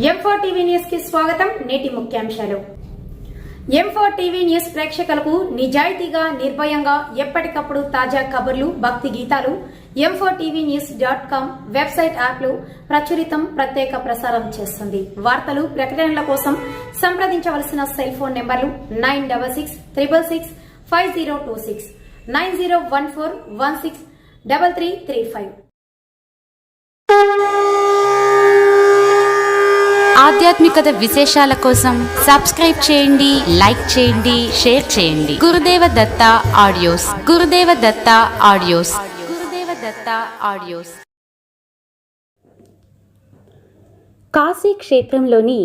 M4 TV news కి స్వాగతం. నేటి ముఖ్యాంశాలు. M4 టీవీ న్యూస్ ప్రేక్షకులకు నిజాయితీగా, నిర్భయంగా ఎప్పటికప్పుడు తాజా కబుర్లు, భక్తి గీతాలు m4tvnews.com వెబ్సైట్ యాప్లు ప్రచురితం, ప్రత్యేక ప్రసారం చేస్తుంది. వార్తలు, ప్రకటనల కోసం సంప్రదించవలసిన సెల్ ఫోన్ నెంబర్లు 9666665026 9014163335. ఆధ్యాత్మికత విశేషాల కోసం సబ్స్క్రైబ్ చేయండి, లైక్ చేయండి, షేర్ చేయండి. గురుదేవ దత్త ఆడియోస్. గురుదేవ దత్త ఆడియోస్. గురుదేవ దత్త ఆడియోస్. కాశీ క్షేత్రంలోని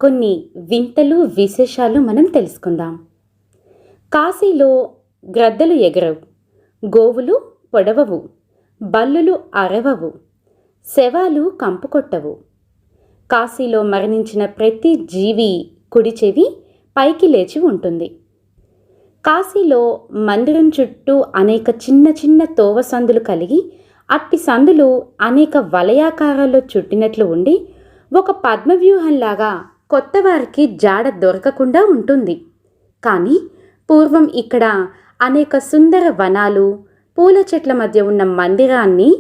కొన్ని వింతలు, విశేషాలు మనం తెలుసుకుందాం. కాశీలో గ్రద్దలు ఎగరవు, గోవులు పొడవవు, బల్లులు అరవవు, శవాలు కంపు కొట్టవు. కాశీలో మరణించిన ప్రతి జీవి కుడి చెవి పైకి లేచి ఉంటుంది. కాశీలో మందిరం చుట్టూ అనేక చిన్న చిన్న తోవ సందులు కలిగి, అట్టి సందులు అనేక వలయాకారాల్లో చుట్టినట్లు ఉండి ఒక పద్మవ్యూహంలాగా కొత్త వారికి జాడ దొరకకుండా ఉంటుంది. కానీ పూర్వం ఇక్కడ అనేక సుందర వనాలు, పూల చెట్ల మధ్య ఉన్న మందిరాన్ని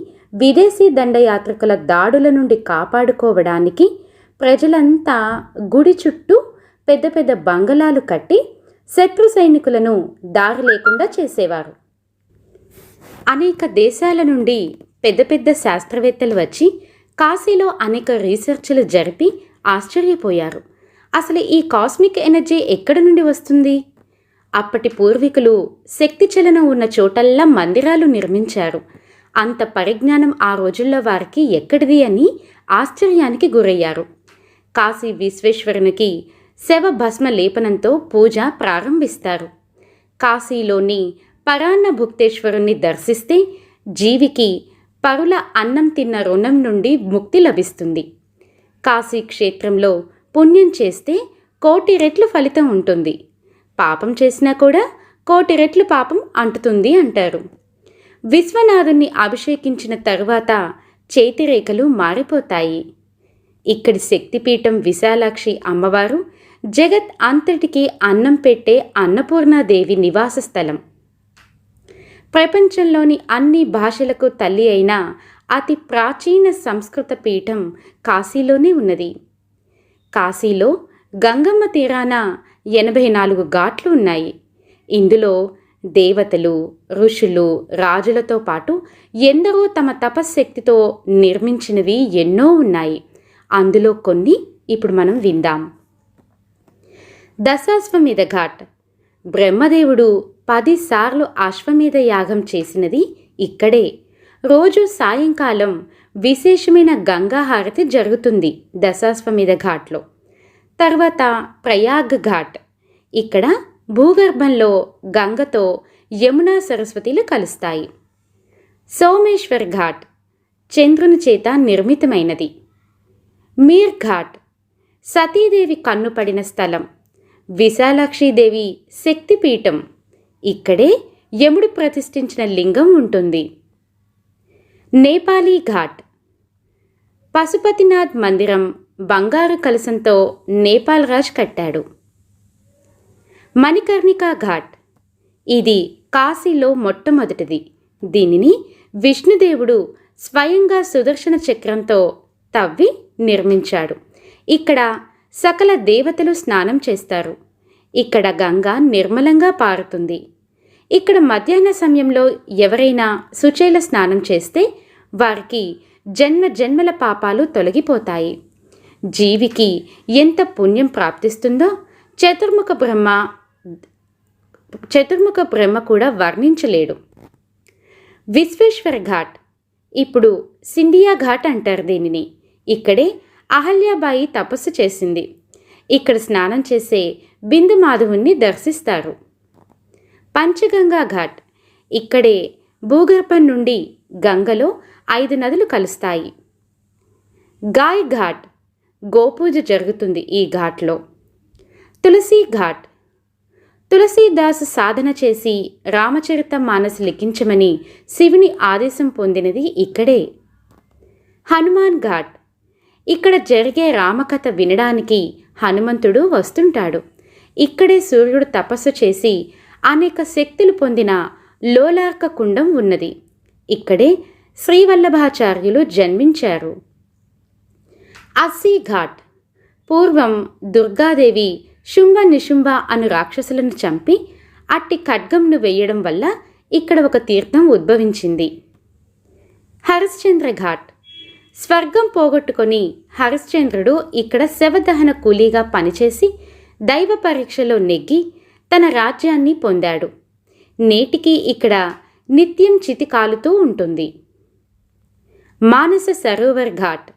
విదేశీ దండయాత్రికుల దాడుల నుండి కాపాడుకోవడానికి ప్రజలంతా గుడి చుట్టూ పెద్ద పెద్ద బంగళాలు కట్టి శత్రు సైనికులను దారి లేకుండా చేసేవారు. అనేక దేశాల నుండి పెద్ద పెద్ద శాస్త్రవేత్తలు వచ్చి కాశీలో అనేక రీసెర్చ్లు జరిపి ఆశ్చర్యపోయారు. అసలు ఈ కాస్మిక్ ఎనర్జీ ఎక్కడి నుండి వస్తుంది? అప్పటి పూర్వీకులు శక్తి చలనం ఉన్న చోటల్లా మందిరాలు నిర్మించారు. అంత పరిజ్ఞానం ఆ రోజుల్లో వారికి ఎక్కడిది అని ఆశ్చర్యానికి గురయ్యారు. కాశీ విశ్వేశ్వరునికి శవ భస్మ లేపనంతో పూజ ప్రారంభిస్తారు. కాశీలోని పరాన్న భుక్తేశ్వరుణ్ణి దర్శిస్తే జీవికి పరుల అన్నం తిన్న రుణం నుండి ముక్తి లభిస్తుంది. కాశీ క్షేత్రంలో పుణ్యం చేస్తే 1,000,000 రెట్లు ఫలితం ఉంటుంది. పాపం చేసినా కూడా 1,000,000 రెట్లు పాపం అంటుతుంది అంటారు. విశ్వనాథుణ్ణి అభిషేకించిన తరువాత చేతిరేఖలు మారిపోతాయి. ఇక్కడి శక్తిపీఠం విశాలాక్షి అమ్మవారు జగత్ అంతటికి అన్నం పెట్టే అన్నపూర్ణాదేవి నివాస స్థలం. ప్రపంచంలోని అన్ని భాషలకు తల్లి అయిన అతి ప్రాచీన సంస్కృత పీఠం కాశీలోనే ఉన్నది. కాశీలో గంగమ్మ తీరాన 84 ఘాట్లు ఉన్నాయి. ఇందులో దేవతలు, ఋషులు, రాజులతో పాటు ఎందరో తమ తపశ్శక్తితో నిర్మించినవి ఎన్నో ఉన్నాయి. అందులో కొన్ని ఇప్పుడు మనం విందాం. దశాశ్వమేధ ఘాట్. బ్రహ్మదేవుడు 10 సార్లు అశ్వమేధ యాగం చేసినది ఇక్కడే. రోజు సాయంకాలం విశేషమైన గంగాహారతి జరుగుతుంది దశాశ్వమేధ ఘాట్లో. తర్వాత ప్రయాగ్ ఘాట్. ఇక్కడ భూగర్భంలో గంగతో యమునా సరస్వతిలు కలుస్తాయి. సోమేశ్వర్ ఘాట్ చంద్రుని చేత నిర్మితమైనది. మీర్ ఘాట్ సతీదేవి కన్నుపడిన స్థలం. విశాలాక్షీదేవి శక్తిపీఠం. ఇక్కడే యముడు ప్రతిష్ఠించిన లింగం ఉంటుంది. నేపాలీ ఘాట్. పశుపతినాథ్ మందిరం బంగారు కలశంతో నేపాల్ రాజ్ కట్టాడు. మణికర్ణికా ఘాట్. ఇది కాశీలో మొట్టమొదటిది. దీనిని విష్ణుదేవుడు స్వయంగా సుదర్శన చక్రంతో తవ్వి నిర్మించాడు. ఇక్కడ సకల దేవతలు స్నానం చేస్తారు. ఇక్కడ గంగ నిర్మలంగా పారుతుంది. ఇక్కడ మధ్యాహ్న సమయంలో ఎవరైనా సుచేల స్నానం చేస్తే వారికి జన్మ జన్మల పాపాలు తొలగిపోతాయి. జీవికి ఎంత పుణ్యం ప్రాప్తిస్తుందో చతుర్ముఖ బ్రహ్మ కూడా వర్ణించలేడు. విశ్వేశ్వర ఘాట్. ఇప్పుడు సిండియా ఘాట్ అంటారు దీనిని. ఇక్కడే అహల్యాబాయి తపస్సు చేసింది. ఇక్కడ స్నానం చేసే బిందు మాధవుణ్ణి దర్శిస్తారు. పంచగంగా ఘాట్. ఇక్కడే భూగర్భం నుండి గంగలో 5 నదులు కలుస్తాయి. గాయ్ ఘాట్. గోపూజ జరుగుతుంది ఈ ఘాట్లో. తులసి ఘాట్. తులసీదాసు సాధన చేసి రామచరిత మానస్ లిఖించమని శివుని ఆదేశం పొందినది ఇక్కడే. హనుమాన్ ఘాట్. ఇక్కడ జరిగే రామకథ వినడానికి హనుమంతుడు వస్తుంటాడు. ఇక్కడే సూర్యుడు తపస్సు చేసి అనేక శక్తులు పొందిన లోలార్క కుండం ఉన్నది. ఇక్కడే శ్రీవల్లభాచార్యులు జన్మించారు. అస్సీ ఘాట్. పూర్వం దుర్గాదేవి శుంభ నిశుంభ అను రాక్షసులను చంపి అట్టి ఖడ్గంను వేయడం వల్ల ఇక్కడ ఒక తీర్థం ఉద్భవించింది. హరిశ్చంద్ర ఘాట్. స్వర్గం పోగొట్టుకొని హరిశ్చంద్రుడు ఇక్కడ శవదహన కూలీగా పనిచేసి దైవ పరీక్షలో నెగ్గి తన రాజ్యాన్ని పొందాడు. నేటికి ఇక్కడ నిత్యం చితి కాలుతూ ఉంటుంది. మానస సరోవర్ ఘాట్.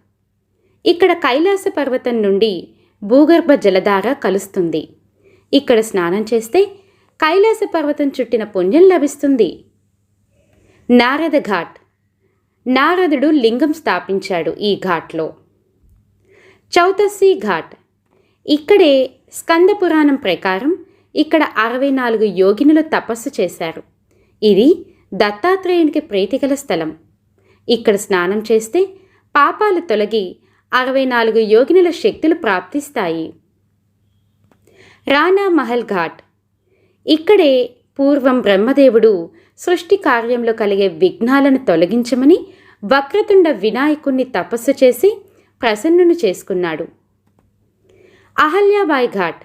ఇక్కడ కైలాస పర్వతం నుండి భూగర్భ జలధార కలుస్తుంది. ఇక్కడ స్నానం చేస్తే కైలాస పర్వతం చుట్టిన పుణ్యం లభిస్తుంది. నారద ఘాట్. నారదుడు లింగం స్థాపించాడు ఈ ఘాట్లో. చౌతస్సీ ఘాట్. ఇక్కడే స్కంద పురాణం ప్రకారం ఇక్కడ 64 యోగినులు తపస్సు చేశారు. ఇది దత్తాత్రేయునికి ప్రీతిగల స్థలం. ఇక్కడ స్నానం చేస్తే పాపాలు తొలగి 64 యోగినుల శక్తులు ప్రాప్తిస్తాయి. రాణా మహల్ ఘాట్. ఇక్కడే పూర్వం బ్రహ్మదేవుడు సృష్టి కార్యంలో కలిగే విఘ్నాలను తొలగించమని వక్రతుండ వినాయకుణ్ణి తపస్సు చేసి ప్రసన్నును చేసుకున్నాడు. అహల్యాబాయి ఘాట్.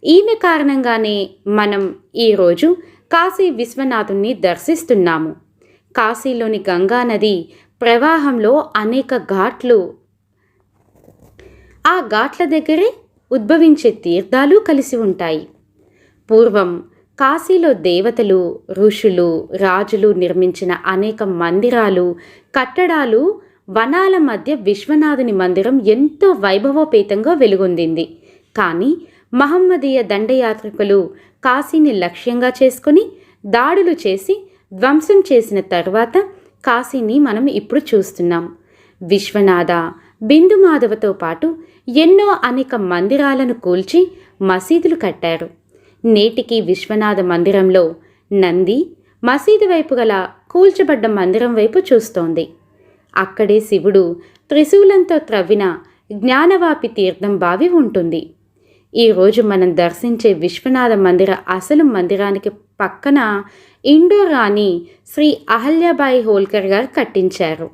ఈమె కారణంగానే మనం ఈరోజు కాశీ విశ్వనాథుణ్ణి దర్శిస్తున్నాము. కాశీలోని గంగా నది ప్రవాహంలో అనేక ఘాట్లు, ఆ ఘాట్ల దగ్గరే ఉద్భవించే తీర్థాలు కలిసి ఉంటాయి. పూర్వం కాశీలో దేవతలు, ఋషులు, రాజులు నిర్మించిన అనేక మందిరాలు, కట్టడాలు, వనాల మధ్య విశ్వనాథుని మందిరం ఎంతో వైభవోపేతంగా వెలుగొందింది. కానీ మహమ్మదీయ దండయాత్రికులు కాశీని లక్ష్యంగా చేసుకుని దాడులు చేసి ధ్వంసం చేసిన తర్వాత కాశీని మనం ఇప్పుడు చూస్తున్నాం. విశ్వనాథ, బిందు మాధవతో పాటు ఎన్నో అనేక మందిరాలను కూల్చి మసీదులు కట్టారు. నేటికి విశ్వనాథ మందిరంలో నంది మసీదు వైపు గల కూల్చబడ్డ మందిరం వైపు చూస్తోంది. అక్కడే శివుడు త్రిశూలంతో త్రవ్విన జ్ఞానవాపి తీర్థం బావి ఉంటుంది. ఈరోజు మనం దర్శించే విశ్వనాథ మందిర అసలు మందిరానికి పక్కన ఇండో రాణి శ్రీ అహల్యాబాయి హోల్కర్ గారు కట్టించారు.